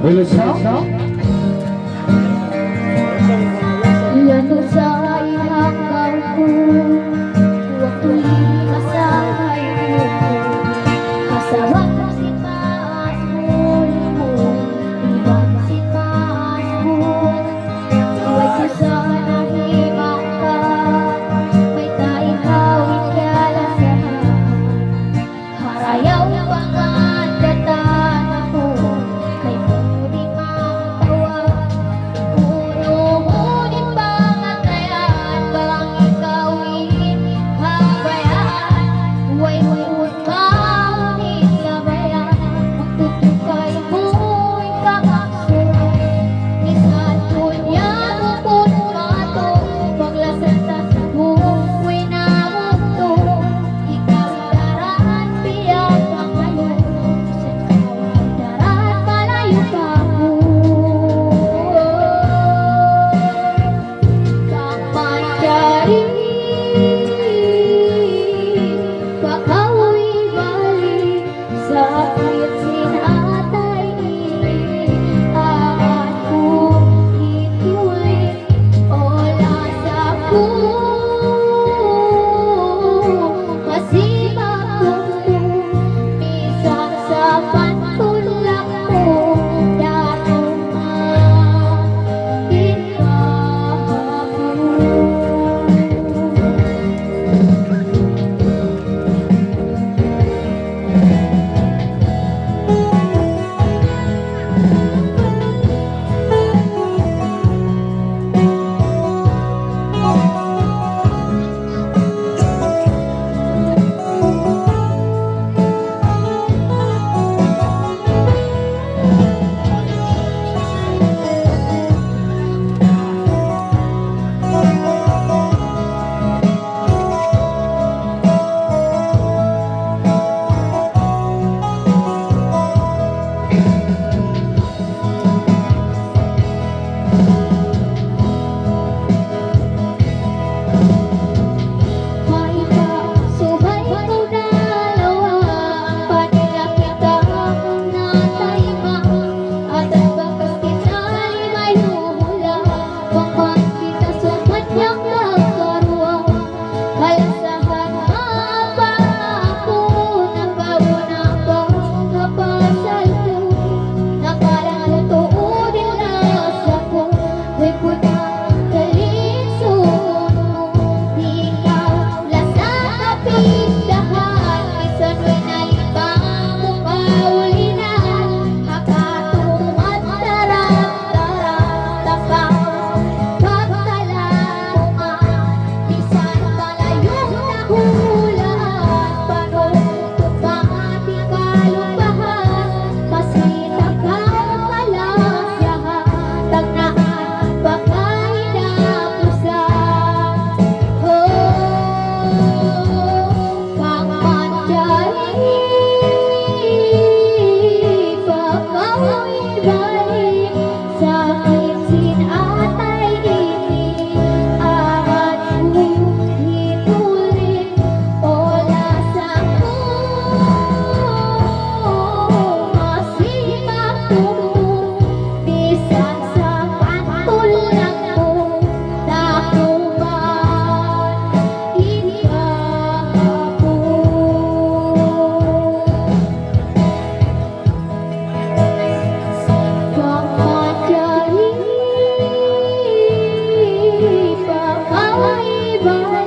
Ilan sa ihanggang ko, huwag tuloy masahay mo. Kasawag mo si taas mo, ibang si taas mo. Huwag ko sana himang ka, may taihawin kalasahan. Harayaw pangandatan ako, kay muling magtawag. Ngunit pangatayan bang ikawin habayan? Huwag maunit labayan, magtutukay mo'y kakasuray. Isang kunya bukod mato, paglasan sa buhay na mundo. Ikaw darat biyak ang layo, sa ikaw darat malayo pa mo. Kamanjari pakawi balik, sakit sinatay amanku ituloy olas aku masih makuku minsan sa pantulak mo dakumain ka Bye.